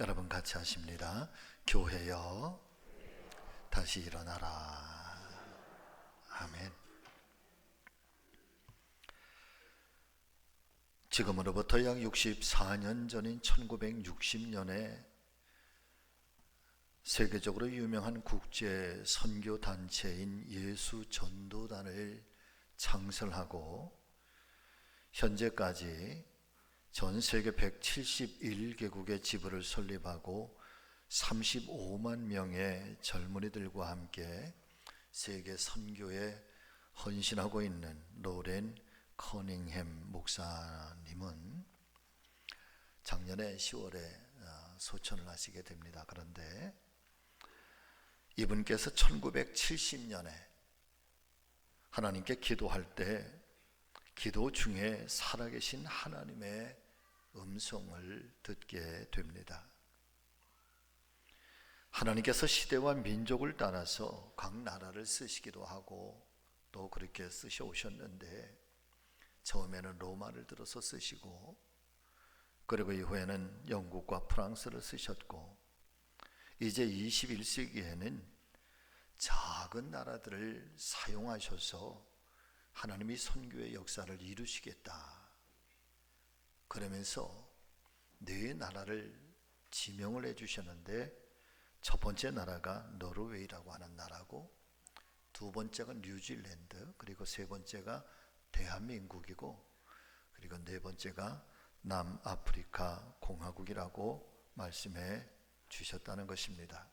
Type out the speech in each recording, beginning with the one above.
여러분 같이 하십니다. 교회여 다시 일어나라. 아멘. 지금으로부터 약 64년 전인 1960년에 세계적으로 유명한 국제 선교 단체인 예수 전도단을 창설하고 현재까지 전 세계 171개국의 지부를 설립하고 35만 명의 젊은이들과 함께 세계 선교에 헌신하고 있는 로렌 커닝햄 목사님은 작년에 10월에 소천을 하시게 됩니다. 그런데 이분께서 1970년에 하나님께 기도할 때 기도 중에 살아계신 하나님의 음성을 듣게 됩니다. 하나님께서 시대와 민족을 따라서 각 나라를 쓰시기도 하고 또 그렇게 쓰셔오셨는데 처음에는 로마를 들어서 쓰시고 그리고 이후에는 영국과 프랑스를 쓰셨고 이제 21세기에는 작은 나라들을 사용하셔서 하나님이 선교의 역사를 이루시겠다. 그러면서 네 나라를 지명을 해주셨는데 첫 번째 나라가 노르웨이라고 하는 나라고 두 번째가 뉴질랜드 그리고 세 번째가 대한민국이고 그리고 네 번째가 남아프리카 공화국이라고 말씀해 주셨다는 것입니다.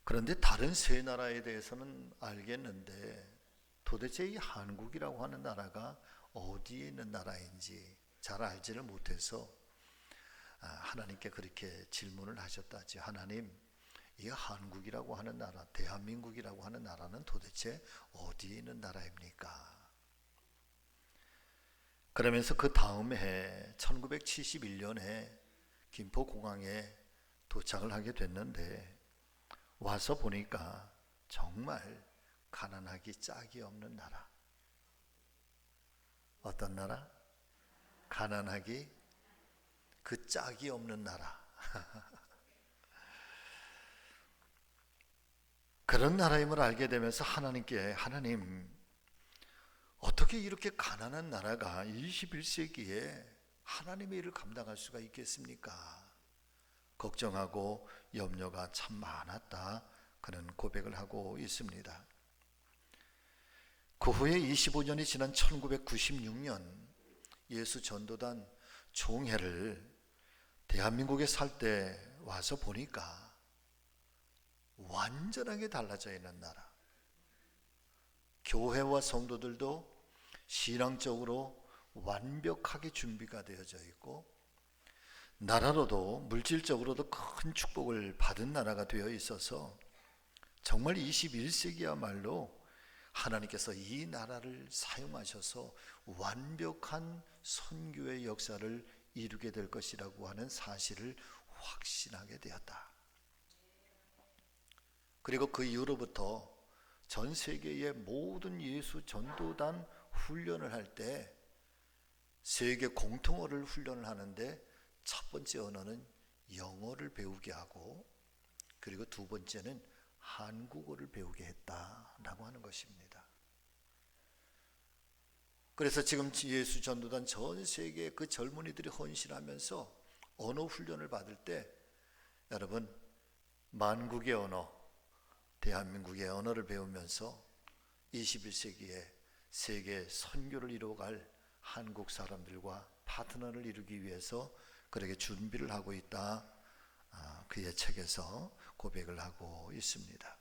그런데 다른 세 나라에 대해서는 알겠는데 도대체 이 한국이라고 하는 나라가 어디에 있는 나라인지 잘 알지를 못해서 하나님께 그렇게 질문을 하셨다지. 하나님, 이 한국이라고 하는 나라, 대한민국이라고 하는 나라는 도대체 어디에 있는 나라입니까? 그러면서 그 다음 해 1971년에 김포공항에 도착을 하게 됐는데 와서 보니까 정말 가난하기 짝이 없는 나라. 어떤 나라? 가난하기 그 짝이 없는 나라. 그런 나라임을 알게 되면서 하나님께 하나님 어떻게 이렇게 가난한 나라가 21세기에 하나님의 일을 감당할 수가 있겠습니까? 걱정하고 염려가 참 많았다. 그런 고백을 하고 있습니다. 그 후에 25년이 지난 1996년 예수 전도단 총회를 대한민국에 살 때 와서 보니까 완전하게 달라져 있는 나라. 교회와 성도들도 신앙적으로 완벽하게 준비가 되어져 있고 나라로도 물질적으로도 큰 축복을 받은 나라가 되어 있어서 정말 21세기야말로 하나님께서 이 나라를 사용하셔서 완벽한 선교의 역사를 이루게 될 것이라고 하는 사실을 확신하게 되었다. 그리고 그 이후로부터 전 세계의 모든 예수 전도단 훈련을 할 때 세계 공통어를 훈련을 하는데 첫 번째 언어는 영어를 배우게 하고 그리고 두 번째는 한국어를 배우게 했다라고 하는 것입니다. 그래서 지금 예수 전도단 전 세계 그 젊은이들이 헌신하면서 언어 훈련을 받을 때 여러분 만국의 언어, 대한민국의 언어를 배우면서 21세기에 세계 선교를 이루어갈 한국 사람들과 파트너를 이루기 위해서 그렇게 준비를 하고 있다. 그의 책에서 고백을 하고 있습니다.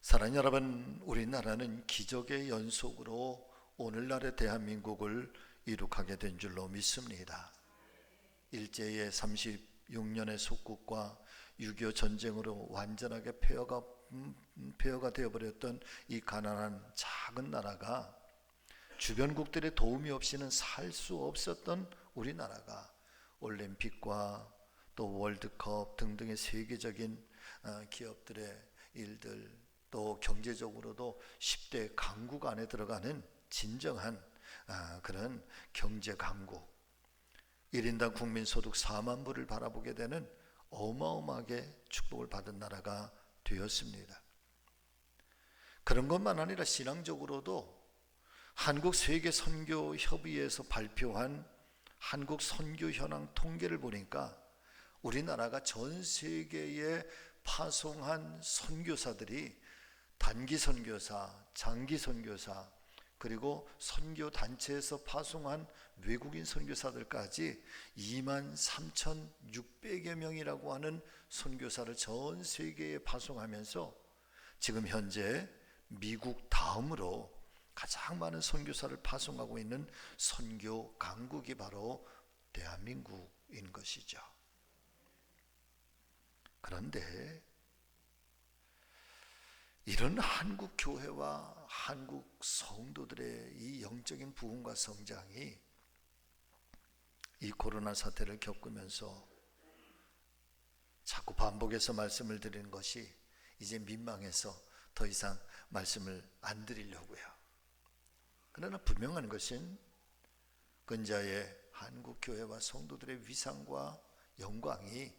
사랑하는 여러분, 우리나라는 기적의 연속으로 오늘날의 대한민국을 이룩하게 된 줄로 믿습니다. 일제의 36년의 속국과 6.25 전쟁으로 완전하게 폐허가 되어버렸던 이 가난한 작은 나라가 주변국들의 도움이 없이는 살 수 없었던 우리나라가 올림픽과 또 월드컵 등등의 세계적인 기업들의 일들 또 경제적으로도 10대 강국 안에 들어가는 진정한 그런 경제 강국 1인당 국민소득 4만 불을 바라보게 되는 어마어마하게 축복을 받은 나라가 되었습니다. 그런 것만 아니라 신앙적으로도 한국 세계선교협의회에서 발표한 한국 선교 현황 통계를 보니까 우리나라가 전 세계에 파송한 선교사들이 단기 선교사, 장기 선교사, 그리고 선교 단체에서 파송한 외국인 선교사들까지 23,600여 명이라고 하는 선교사를 전 세계에 파송하면서 지금 현재 미국 다음으로 가장 많은 선교사를 파송하고 있는 선교 강국이 바로 대한민국인 것이죠. 그런데 이런 한국 교회와 한국 성도들의 이 영적인 부흥과 성장이 이 코로나 사태를 겪으면서 자꾸 반복해서 말씀을 드리는 것이 이제 민망해서 더 이상 말씀을 안 드리려고요. 그러나 분명한 것은 근자의 한국 교회와 성도들의 위상과 영광이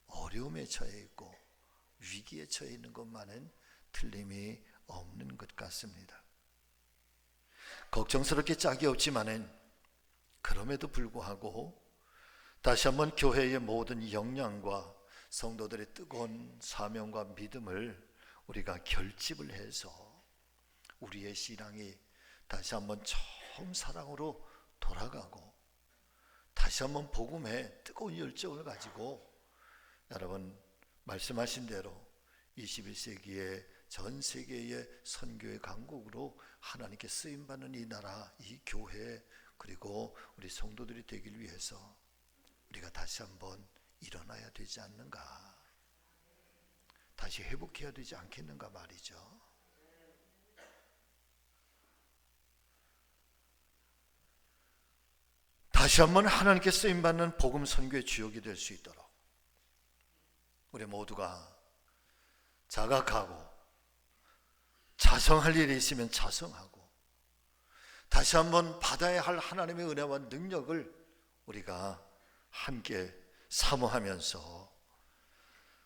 어려움에 처해 있고 위기에 처해 있는 것만은 틀림이 없는 것 같습니다. 걱정스럽게 짝이 없지만은 그럼에도 불구하고 다시 한번 교회의 모든 역량과 성도들의 뜨거운 사명과 믿음을 우리가 결집을 해서 우리의 신앙이 다시 한번 처음 사랑으로 돌아가고 다시 한번 복음에 뜨거운 열정을 가지고 여러분 말씀하신 대로 21세기의 전 세계의 선교의 강국으로 하나님께 쓰임받는 이 나라, 이 교회, 그리고 우리 성도들이 되길 위해서 우리가 다시 한번 일어나야 되지 않는가, 다시 회복해야 되지 않겠는가 말이죠. 다시 한번 하나님께 쓰임받는 복음 선교의 주역이 될 수 있도록 우리 모두가 자각하고 자성할 일이 있으면 자성하고 다시 한번 받아야 할 하나님의 은혜와 능력을 우리가 함께 사모하면서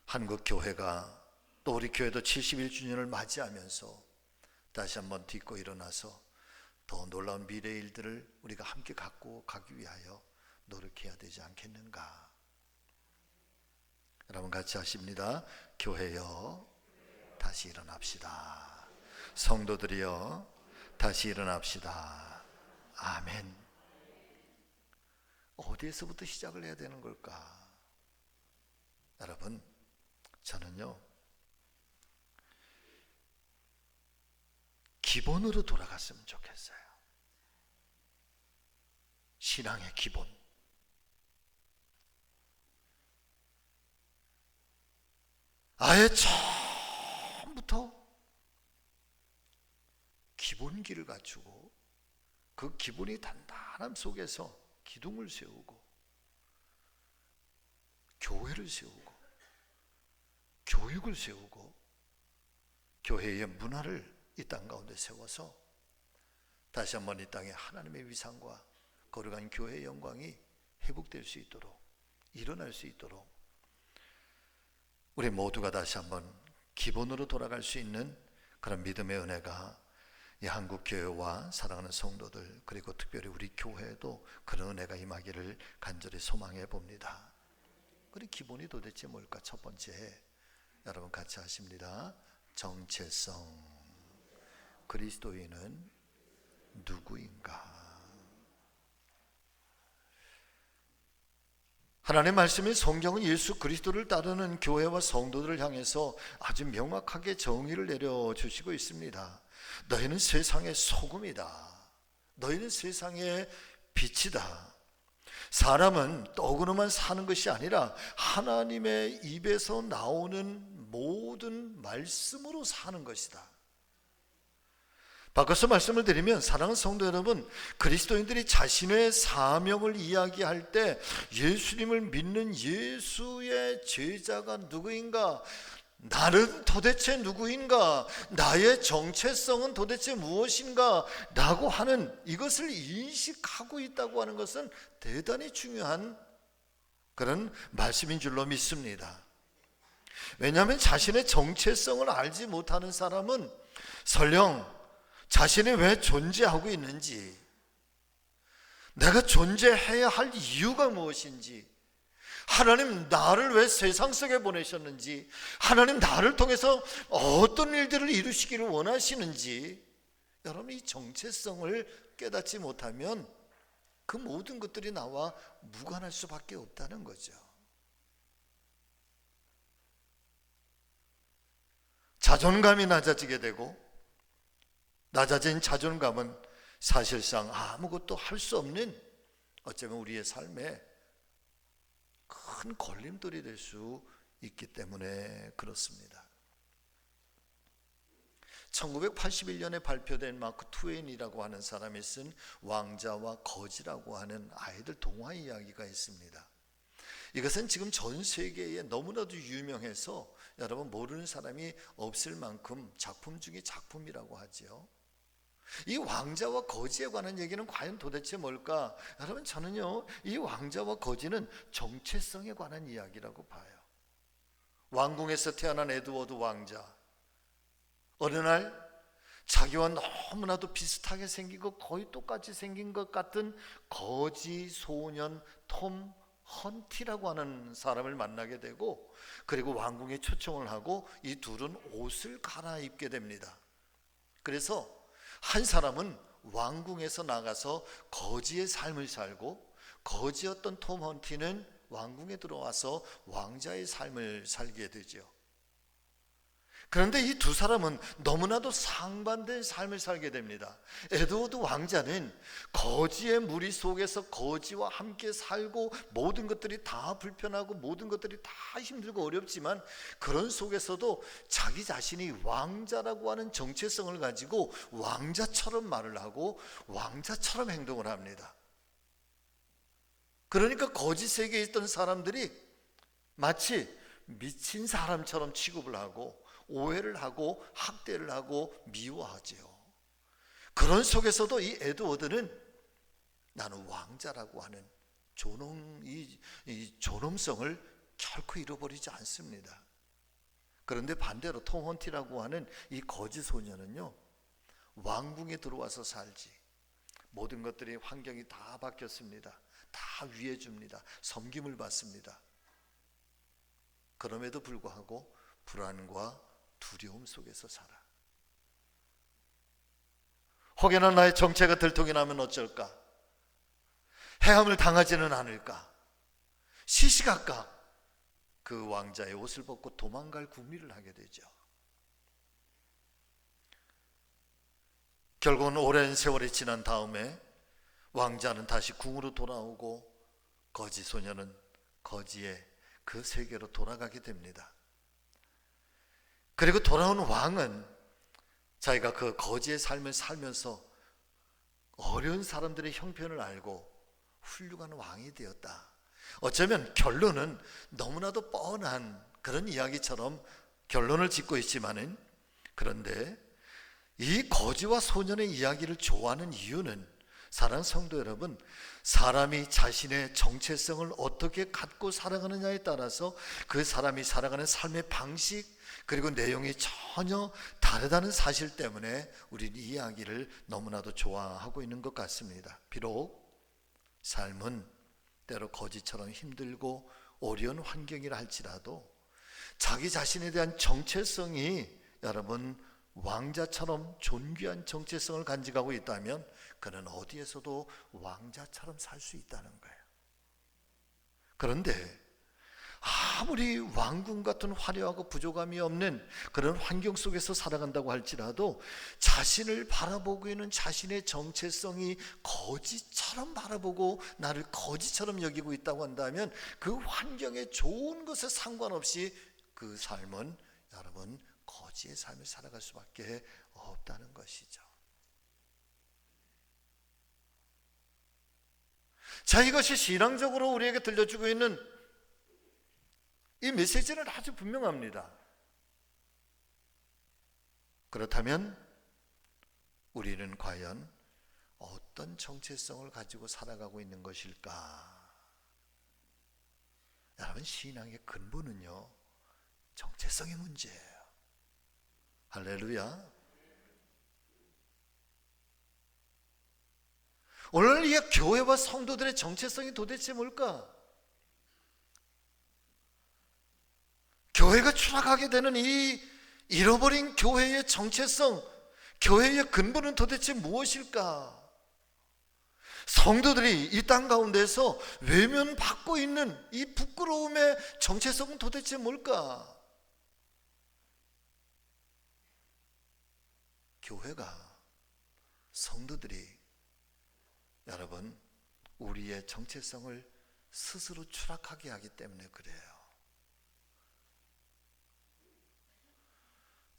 한국 교회가 또 우리 교회도 71주년을 맞이하면서 다시 한번 딛고 일어나서 더 놀라운 미래의 일들을 우리가 함께 갖고 가기 위하여 노력해야 되지 않겠는가. 여러분 같이 하십니다. 교회여 다시 일어납시다. 성도들이여 다시 일어납시다. 아멘. 어디에서부터 시작을 해야 되는 걸까? 여러분, 저는요 기본으로 돌아갔으면 좋겠어요. 신앙의 기본. 아예 처음부터 기본기를 갖추고 그 기본이 단단함 속에서 기둥을 세우고 교회를 세우고 교육을 세우고 교회의 문화를 이 땅 가운데 세워서 다시 한번 이 땅에 하나님의 위상과 거룩한 교회의 영광이 회복될 수 있도록, 일어날 수 있도록 우리 모두가 다시 한번 기본으로 돌아갈 수 있는 그런 믿음의 은혜가 이 한국 교회와 사랑하는 성도들, 그리고 특별히 우리 교회에도 그런 은혜가 임하기를 간절히 소망해 봅니다. 그리고 기본이 도대체 뭘까? 첫 번째, 여러분 같이 하십니다. 정체성. 그리스도인은 누구인가? 하나님의 말씀인 성경은 예수 그리스도를 따르는 교회와 성도들을 향해서 아주 명확하게 정의를 내려주시고 있습니다. 너희는 세상의 소금이다. 너희는 세상의 빛이다. 사람은 떡으로만 사는 것이 아니라 하나님의 입에서 나오는 모든 말씀으로 사는 것이다. 바꿔서 말씀을 드리면 사랑하는 성도 여러분, 그리스도인들이 자신의 사명을 이야기할 때 예수님을 믿는 예수의 제자가 누구인가, 나는 도대체 누구인가? 나의 정체성은 도대체 무엇인가? 라고 하는 이것을 인식하고 있다고 하는 것은 대단히 중요한 그런 말씀인 줄로 믿습니다. 왜냐하면 자신의 정체성을 알지 못하는 사람은 설령 자신이 왜 존재하고 있는지, 내가 존재해야 할 이유가 무엇인지, 하나님 나를 왜 세상 속에 보내셨는지, 하나님 나를 통해서 어떤 일들을 이루시기를 원하시는지, 여러분 이 정체성을 깨닫지 못하면 그 모든 것들이 나와 무관할 수밖에 없다는 거죠. 자존감이 낮아지게 되고, 낮아진 자존감은 사실상 아무것도 할 수 없는, 어쩌면 우리의 삶에 큰 걸림돌이 될 수 있기 때문에 그렇습니다. 1981년에 발표된 마크 트웨인이라고 하는 사람이 쓴 왕자와 거지라고 하는 아이들 동화 이야기가 있습니다. 이것은 지금 전 세계에 너무나도 유명해서 여러분 모르는 사람이 없을 만큼 작품 중에 작품이라고 하죠. 이 왕자와 거지에 관한 얘기는 과연 도대체 뭘까? 여러분 저는요, 이 왕자와 거지는 정체성에 관한 이야기라고 봐요. 왕궁에서 태어난 에드워드 왕자, 어느 날 자기와 너무나도 비슷하게 생기고 거의 똑같이 생긴 것 같은 거지 소년 톰 헌티라고 하는 사람을 만나게 되고, 그리고 왕궁에 초청을 하고 이 둘은 옷을 갈아입게 됩니다. 그래서 한 사람은 왕궁에서 나가서 거지의 삶을 살고, 거지였던 톰 헌티는 왕궁에 들어와서 왕자의 삶을 살게 되죠. 그런데 이 두 사람은 너무나도 상반된 삶을 살게 됩니다. 에드워드 왕자는 거지의 무리 속에서 거지와 함께 살고, 모든 것들이 다 불편하고 모든 것들이 다 힘들고 어렵지만 그런 속에서도 자기 자신이 왕자라고 하는 정체성을 가지고 왕자처럼 말을 하고 왕자처럼 행동을 합니다. 그러니까 거지 세계에 있던 사람들이 마치 미친 사람처럼 취급을 하고 오해를 하고 학대를 하고 미워하지요. 그런 속에서도 이 에드워드는 나는 왕자라고 하는 이 존엄성을 결코 잃어버리지 않습니다. 그런데 반대로 톰 헌티라고 하는 이 거지 소녀는요, 왕궁에 들어와서 살지, 모든 것들이 환경이 다 바뀌었습니다. 다 위해 줍니다. 섬김을 받습니다. 그럼에도 불구하고 불안과 두려움 속에서 살아. 혹여나 나의 정체가 들통이 나면 어쩔까? 해함을 당하지는 않을까? 시시각각 그 왕자의 옷을 벗고 도망갈 구미를 하게 되죠. 결국은 오랜 세월이 지난 다음에 왕자는 다시 궁으로 돌아오고 거지 소녀는 거지의 그 세계로 돌아가게 됩니다. 그리고 돌아온 왕은 자기가 그 거지의 삶을 살면서 어려운 사람들의 형편을 알고 훌륭한 왕이 되었다. 어쩌면 결론은 너무나도 뻔한 그런 이야기처럼 결론을 짓고 있지만은, 그런데 이 거지와 소년의 이야기를 좋아하는 이유는, 사랑하는 성도 여러분, 사람이 자신의 정체성을 어떻게 갖고 살아가느냐에 따라서 그 사람이 살아가는 삶의 방식 그리고 내용이 전혀 다르다는 사실 때문에 우리는 이 이야기를 너무나도 좋아하고 있는 것 같습니다. 비록 삶은 때로 거지처럼 힘들고 어려운 환경이라 할지라도 자기 자신에 대한 정체성이 여러분 왕자처럼 존귀한 정체성을 간직하고 있다면 그는 어디에서도 왕자처럼 살 수 있다는 거예요. 그런데 아무리 왕궁 같은 화려하고 부족함이 없는 그런 환경 속에서 살아간다고 할지라도 자신을 바라보고 있는 자신의 정체성이 거지처럼 바라보고 나를 거지처럼 여기고 있다고 한다면 그 환경에 좋은 것에 상관없이 그 삶은 여러분 거지의 삶을 살아갈 수밖에 없다는 것이죠. 자, 이것이 신앙적으로 우리에게 들려주고 있는 이 메시지는 아주 분명합니다. 그렇다면 우리는 과연 어떤 정체성을 가지고 살아가고 있는 것일까? 여러분, 신앙의 근본은요, 정체성의 문제예요. 할렐루야. 오늘 이 교회와 성도들의 정체성이 도대체 뭘까? 교회가 추락하게 되는 이 잃어버린 교회의 정체성, 교회의 근본은 도대체 무엇일까? 성도들이 이 땅 가운데서 외면받고 있는 이 부끄러움의 정체성은 도대체 뭘까? 교회가, 성도들이 여러분, 우리의 정체성을 스스로 추락하게 하기 때문에 그래요.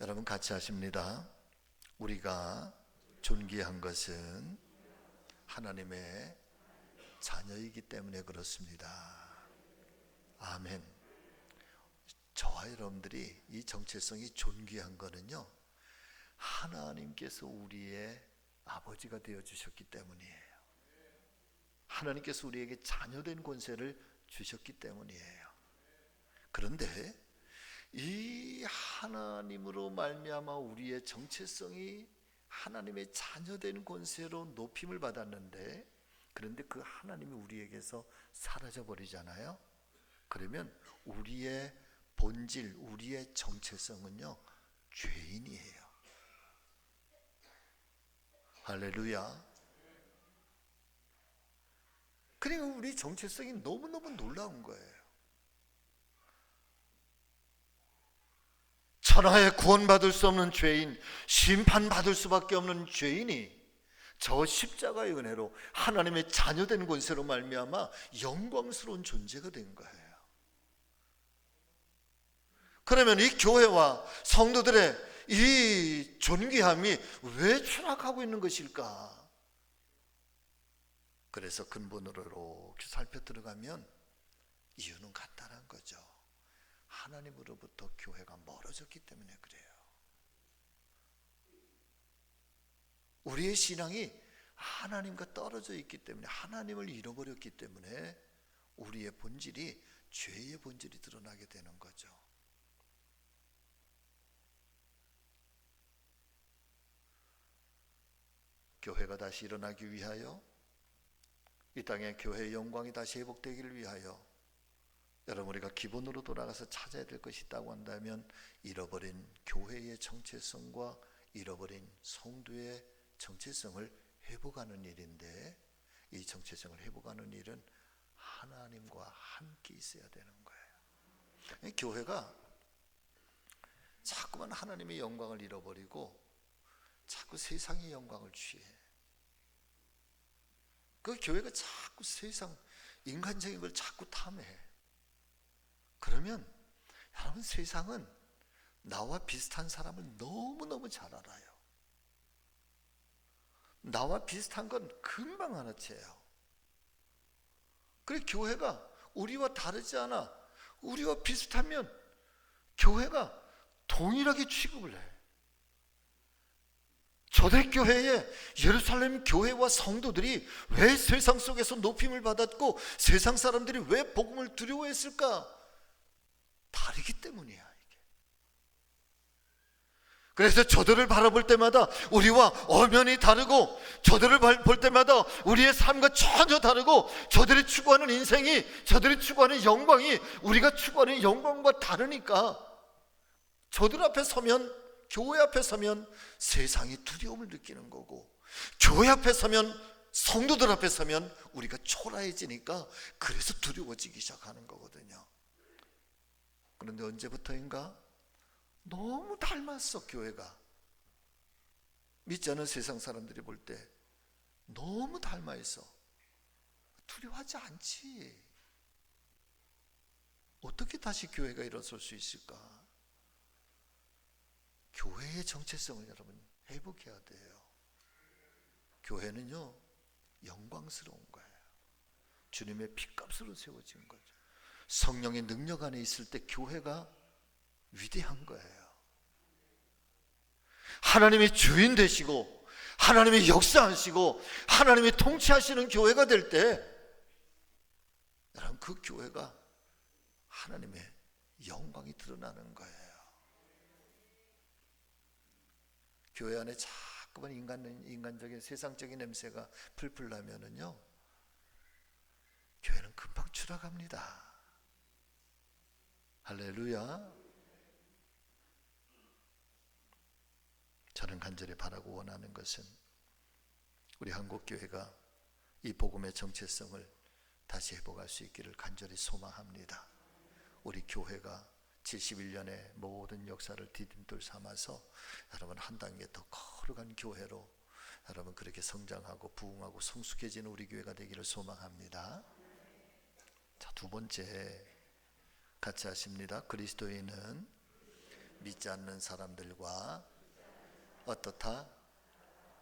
여러분, 같이 하십니다. 우리가 존귀한 것은 하나님의 자녀이기 때문에 그렇습니다. 아멘. 저와 여러분들이 이 정체성이 존귀한 거는요, 하나님께서 우리의 아버지가 되어주셨기 때문이에요. 하나님께서 우리에게 자녀된 권세를 주셨기 때문이에요. 그런데 이 하나님으로 말미암아 우리의 정체성이 하나님의 자녀된 권세로 높임을 받았는데, 그런데 그 하나님이 우리에게서 사라져 버리잖아요. 그러면 우리의 본질, 우리의 정체성은요, 죄인이에요. 할렐루야. 그러니까 우리 정체성이 너무너무 놀라운 거예요. 천하에 구원받을 수 없는 죄인, 심판받을 수밖에 없는 죄인이 저 십자가의 은혜로 하나님의 자녀된 권세로 말미암아 영광스러운 존재가 된 거예요. 그러면 이 교회와 성도들의 이 존귀함이 왜 추락하고 있는 것일까? 그래서 근본으로 이렇게 살펴 들어가면 이유는 간단한 거죠. 하나님으로부터 교회가 멀어졌기 때문에 그래요. 우리의 신앙이 하나님과 떨어져 있기 때문에, 하나님을 잃어버렸기 때문에 우리의 본질이 죄의 본질이 드러나게 되는 거죠. 교회가 다시 일어나기 위하여, 이 땅에 교회의 영광이 다시 회복되기를 위하여 여러분, 우리가 기본으로 돌아가서 찾아야 될 것이 있다고 한다면 잃어버린 교회의 정체성과 잃어버린 성도의 정체성을 회복하는 일인데, 이 정체성을 회복하는 일은 하나님과 함께 있어야 되는 거예요. 교회가 자꾸만 하나님의 영광을 잃어버리고 자꾸 세상의 영광을 취해. 그 교회가 자꾸 세상, 인간적인 걸 자꾸 탐해. 그러면 여러분, 세상은 나와 비슷한 사람을 너무너무 잘 알아요. 나와 비슷한 건 금방 알아채요. 그래, 교회가 우리와 다르지 않아, 우리와 비슷하면 교회가 동일하게 취급을 해. 초대교회의 예루살렘 교회와 성도들이 왜 세상 속에서 높임을 받았고 세상 사람들이 왜 복음을 두려워했을까? 다르기 때문이야, 이게. 그래서 저들을 바라볼 때마다 우리와 엄연히 다르고, 저들을 볼 때마다 우리의 삶과 전혀 다르고, 저들이 추구하는 인생이, 저들이 추구하는 영광이 우리가 추구하는 영광과 다르니까 저들 앞에 서면, 교회 앞에 서면 세상이 두려움을 느끼는 거고, 교회 앞에 서면, 성도들 앞에 서면 우리가 초라해지니까 그래서 두려워지기 시작하는 거거든요. 그런데 언제부터인가 너무 닮았어, 교회가. 믿지 않은 세상 사람들이 볼 때 너무 닮아 있어. 두려워하지 않지. 어떻게 다시 교회가 일어설 수 있을까? 교회의 정체성을 여러분 회복해야 돼요. 교회는요, 영광스러운 거예요. 주님의 핏값으로 세워진 거죠. 성령의 능력 안에 있을 때 교회가 위대한 거예요. 하나님이 주인 되시고 하나님이 역사하시고 하나님이 통치하시는 교회가 될 때, 여러분, 그 교회가 하나님의 영광이 드러나는 거예요. 교회 안에 자꾸만 인간적인 세상적인 냄새가 풀풀 나면은요, 교회는 금방 추락합니다. 할렐루야. 저는 간절히 바라고 원하는 것은 우리 한국교회가 이 복음의 정체성을 다시 회복할 수 있기를 간절히 소망합니다. 우리 교회가 71년의 모든 역사를 디딤돌 삼아서 여러분 한 단계 더 거룩한 교회로 여러분 그렇게 성장하고 부흥하고 성숙해지는 우리 교회가 되기를 소망합니다. 자, 두 번째 같이 하십니다. 그리스도인은 믿지 않는 사람들과 어떻다?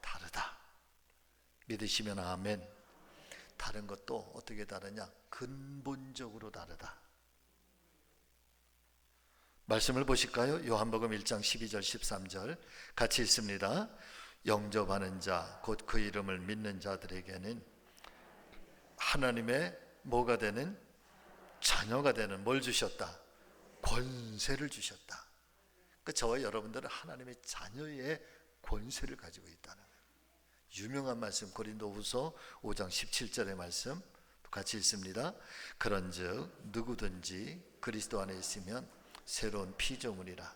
다르다. 믿으시면 아멘. 다른 것도 어떻게 다르냐? 근본적으로 다르다. 말씀을 보실까요? 요한복음 1장 12절 13절 같이 읽습니다. 영접하는 자, 곧 그 이름을 믿는 자들에게는 하나님의 뭐가 되는? 자녀가 되는 뭘 주셨다? 권세를 주셨다. 그러니까 저와 여러분들은 하나님의 자녀의 권세를 가지고 있다는 거예요. 유명한 말씀 고린도후서 5장 17절의 말씀 같이 읽습니다. 그런즉 누구든지 그리스도 안에 있으면 새로운 피조물이라.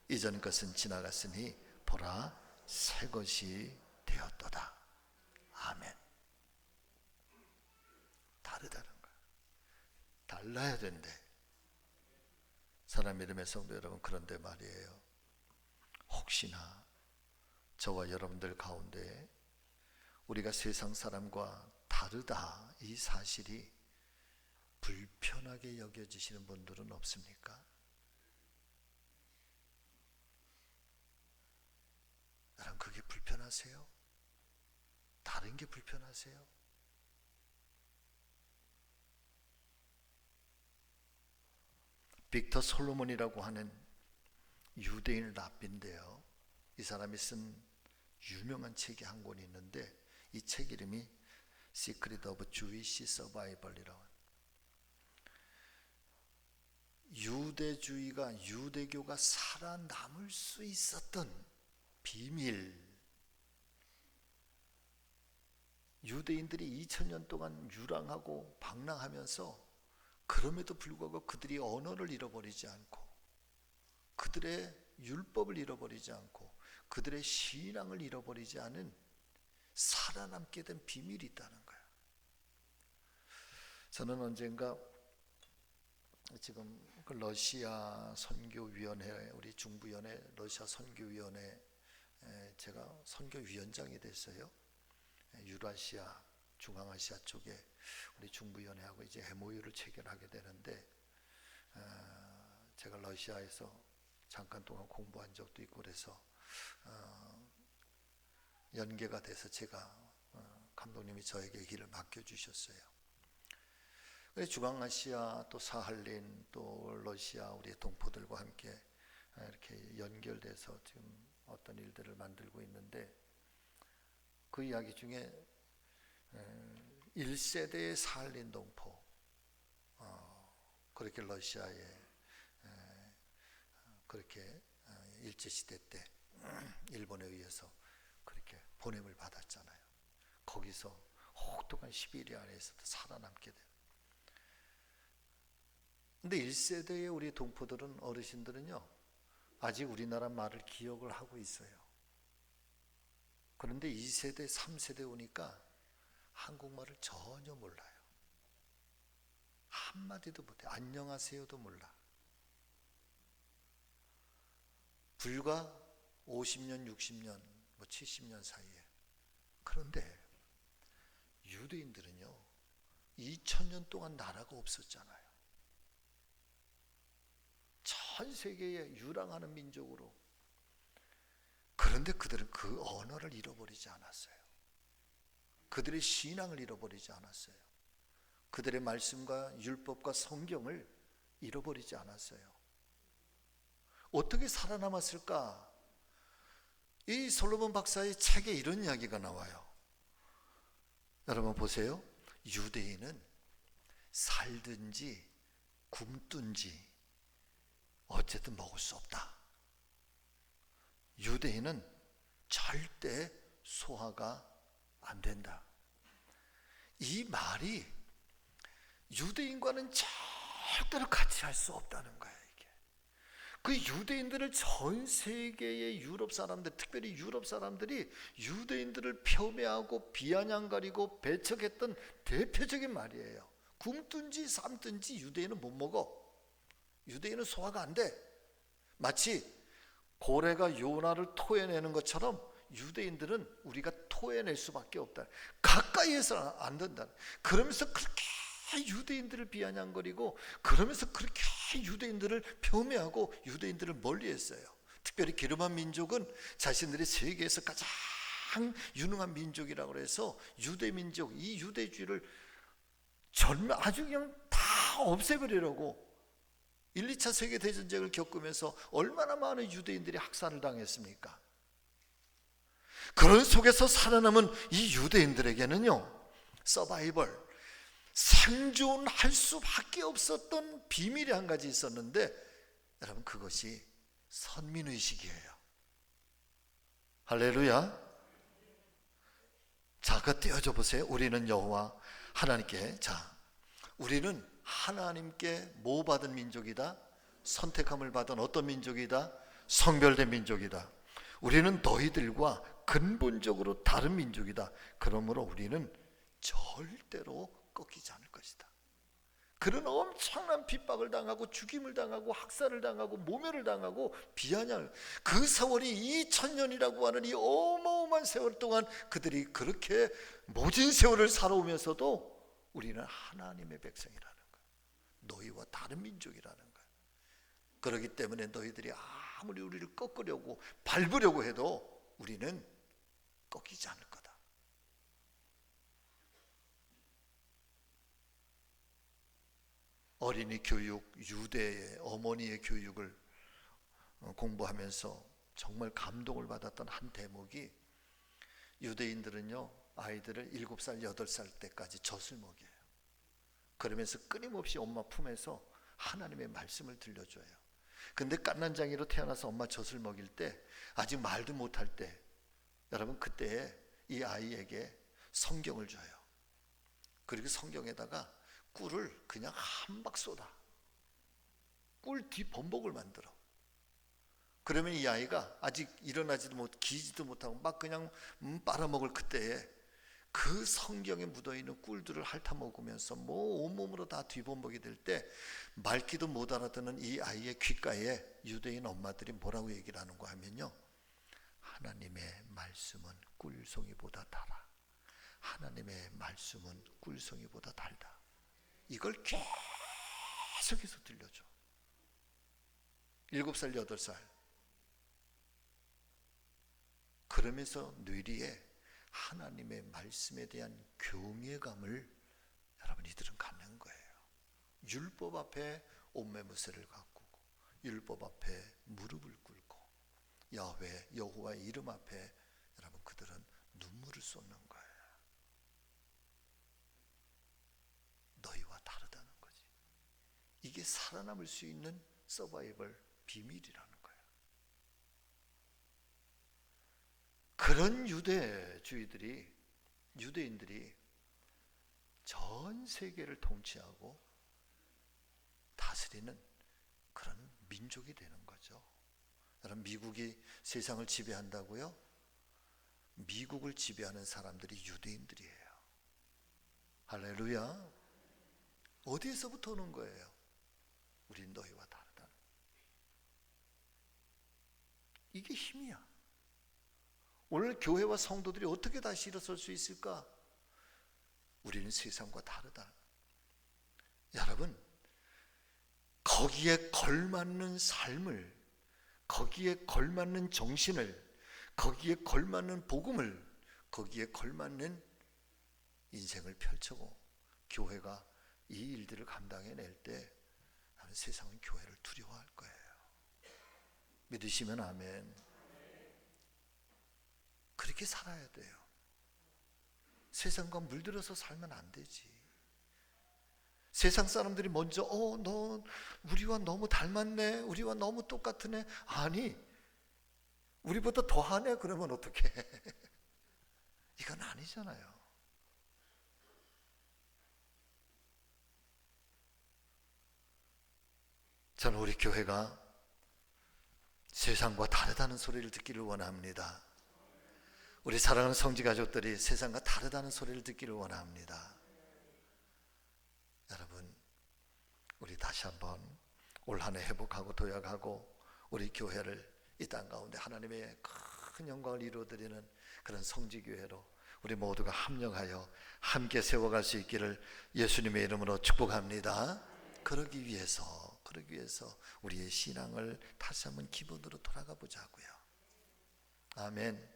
이전 것은 지나갔으니 보라 새 것이 되었도다. 아멘. 다르다는 거예요. 달라야 된대. 사람 이름의 성도 여러분, 그런데 말이에요, 혹시나 저와 여러분들 가운데 우리가 세상 사람과 다르다 이 사실이 불편하게 여겨지시는 분들은 없습니까? 여러분, 그게 불편하세요? 다른 게 불편하세요? 빅터 솔로몬이라고 하는 유대인 랍비인데요, 이 사람이 쓴 유명한 책이 한 권이 있는데 이 책 이름이 Secret of Jewish Survival이라고. 유대주의가, 유대교가 살아남을 수 있었던 비밀. 유대인들이 2000년 동안 유랑하고 방랑하면서 그럼에도 불구하고 그들이 언어를 잃어버리지 않고 그들의 율법을 잃어버리지 않고 그들의 신앙을 잃어버리지 않은 살아남게 된 비밀이 있다는 거예요. 저는 언젠가 지금 그 러시아 선교위원회, 우리 중부연회 러시아 선교위원회 제가 선교위원장이 됐어요. 유라시아, 중앙아시아 쪽에 우리 중부연회하고 이제 MOU를 체결하게 되는데, 제가 러시아에서 잠깐 동안 공부한 적도 있고 그래서 연계가 돼서 제가 감독님이 저에게 길을 맡겨주셨어요. 중앙아시아 또 사할린 또 러시아 우리 동포들과 함께 이렇게 연결돼서 지금 어떤 일들을 만들고 있는데, 그 이야기 중에 1세대의 사할린 동포, 그렇게 러시아에 그렇게 일제시대 때 일본에 의해서 그렇게 보냄을 받았잖아요. 거기서 혹독한 시베리아 안에서도 살아남게 돼요. 근데 1세대의 우리 동포들은, 어르신들은요, 아직 우리나라 말을 기억을 하고 있어요. 그런데 2세대, 3세대 오니까 한국말을 전혀 몰라요. 한마디도 못해. 안녕하세요도 몰라. 불과 50년, 60년, 70년 사이에. 그런데 유대인들은요, 2000년 동안 나라가 없었잖아요. 전 세계에 유랑하는 민족으로. 그런데 그들은 그 언어를 잃어버리지 않았어요. 그들의 신앙을 잃어버리지 않았어요. 그들의 말씀과 율법과 성경을 잃어버리지 않았어요. 어떻게 살아남았을까? 이 솔로몬 박사의 책에 이런 이야기가 나와요. 여러분 보세요. 유대인은 살든지 굶든지 어쨌든 먹을 수 없다. 유대인은 절대 소화가 안 된다. 이 말이 유대인과는 절대로 같이 할 수 없다는 거예요. 이게 그 유대인들을 전 세계의 유럽 사람들, 특별히 유럽 사람들이 유대인들을 폄훼하고 비아냥거리고 배척했던 대표적인 말이에요. 굶든지 삶든지 유대인은 못 먹어. 유대인은 소화가 안 돼. 마치 고래가 요나를 토해내는 것처럼 유대인들은 우리가 토해낼 수밖에 없다. 가까이에서 안 된다. 그러면서 그렇게 유대인들을 비아냥거리고, 그러면서 그렇게 유대인들을 폄훼하고 유대인들을 멀리했어요. 특별히 게르만 민족은 자신들이 세계에서 가장 유능한 민족이라고 해서 유대 민족, 이 유대주의를 아주 그냥 다 없애버리려고 1, 2차 세계대전쟁을 겪으면서 얼마나 많은 유대인들이 학살을 당했습니까? 그런 속에서 살아남은 이 유대인들에게는요, 서바이벌, 생존할 수밖에 없었던 비밀이 한 가지 있었는데, 여러분 그것이 선민의식이에요. 할렐루야. 자, 그 띄워줘 보세요. 우리는 여호와 하나님께, 자, 우리는 하나님께 뭐 받은 민족이다? 선택함을 받은 어떤 민족이다? 성별된 민족이다. 우리는 너희들과 근본적으로 다른 민족이다. 그러므로 우리는 절대로 꺾이지 않을 것이다. 그런 엄청난 핍박을 당하고 죽임을 당하고 학살을 당하고 모멸을 당하고 비아냥을, 그 세월이 2000년이라고 하는 이 어마어마한 세월 동안 그들이 그렇게 모진 세월을 살아오면서도 우리는 하나님의 백성이라는 거예요. 너희와 다른 민족이라는 거예요. 그렇기 때문에 너희들이 아무리 우리를 꺾으려고 밟으려고 해도 우리는 꺾이지 않을 거다. 어린이 교육, 유대의 어머니의 교육을 공부하면서 정말 감동을 받았던 한 대목이, 유대인들은요 아이들을 7살, 8살 때까지 젖을 먹여요. 그러면서 끊임없이 엄마 품에서 하나님의 말씀을 들려줘요. 근데 갓난장이로 태어나서 엄마 젖을 먹일 때, 아직 말도 못할 때, 여러분 그때에 이 아이에게 성경을 줘요. 그리고 성경에다가 꿀을 그냥 한 박 쏟아. 꿀 뒷범벅을 만들어. 그러면 이 아이가 아직 일어나지도 못, 기지도 못하고 막 그냥 빨아먹을 그때에 그 성경에 묻어있는 꿀들을 핥아 먹으면서 뭐 온몸으로 다 뒤범벅이 될 때, 말귀도 못 알아듣는 이 아이의 귓가에 유대인 엄마들이 뭐라고 얘기를 하는가 하면요, 하나님의 말씀은 꿀송이보다 달아. 하나님의 말씀은 꿀송이보다 달다. 이걸 계속해서 들려줘. 7살, 8살. 그러면서 뇌리에 하나님의 말씀에 대한 경외감을 여러분 이들은 갖는 거예요. 율법 앞에 옷매무새를 가꾸고, 율법 앞에 무릎을 꿇고, 야훼 여호와의 이름 앞에 여러분 그들은 눈물을 쏟는 거예요. 너희와 다르다는 거지. 이게 살아남을 수 있는 서바이벌 비밀이라는 거예요. 그런 유대인들이 전 세계를 통치하고 다스리는 그런 민족이 되는 거죠. 여러분, 미국이 세상을 지배한다고요? 미국을 지배하는 사람들이 유대인들이에요. 할렐루야. 어디에서부터 오는 거예요? 우린 너희와 다르다. 이게 힘이야. 오늘 교회와 성도들이 어떻게 다시 일어설 수 있을까? 우리는 세상과 다르다. 여러분, 거기에 걸맞는 삶을, 거기에 걸맞는 정신을, 거기에 걸맞는 복음을, 거기에 걸맞는 인생을 펼쳐고 교회가 이 일들을 감당해낼 때 세상은 교회를 두려워할 거예요. 믿으시면 아멘. 그렇게 살아야 돼요. 세상과 물들어서 살면 안 되지. 세상 사람들이 먼저 너 우리와 너무 닮았네, 우리와 너무 똑같으네. 아니, 우리보다 더하네. 그러면 어떡해? 이건 아니잖아요. 저는 우리 교회가 세상과 다르다는 소리를 듣기를 원합니다. 우리 사랑하는 성지 가족들이 세상과 다르다는 소리를 듣기를 원합니다. 여러분, 우리 다시 한번 올 한 해 회복하고 도약하고 우리 교회를 이 땅 가운데 하나님의 큰 영광을 이루어드리는 그런 성지교회로 우리 모두가 합력하여 함께 세워갈 수 있기를 예수님의 이름으로 축복합니다. 그러기 위해서 우리의 신앙을 다시 한번 기본으로 돌아가 보자고요. 아멘.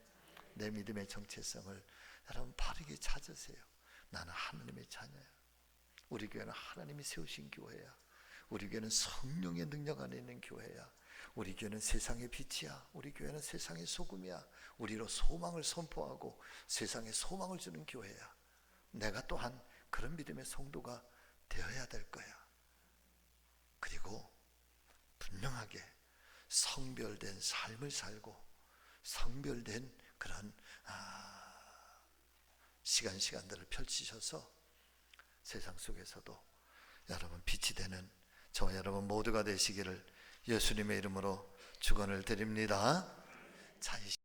내 믿음의 정체성을 여러분 바르게 찾으세요. 나는 하나님의 자녀야. 우리 교회는 하나님이 세우신 교회야. 우리 교회는 성령의 능력 안에 있는 교회야. 우리 교회는 세상의 빛이야. 우리 교회는 세상의 소금이야. 우리로 소망을 선포하고 세상에 소망을 주는 교회야. 내가 또한 그런 믿음의 성도가 되어야 될 거야. 그리고 분명하게 성별된 삶을 살고 성별된 그런 시간들을 펼치셔서 세상 속에서도 여러분 빛이 되는 저와 여러분 모두가 되시기를 예수님의 이름으로 축원을 드립니다. 자, 이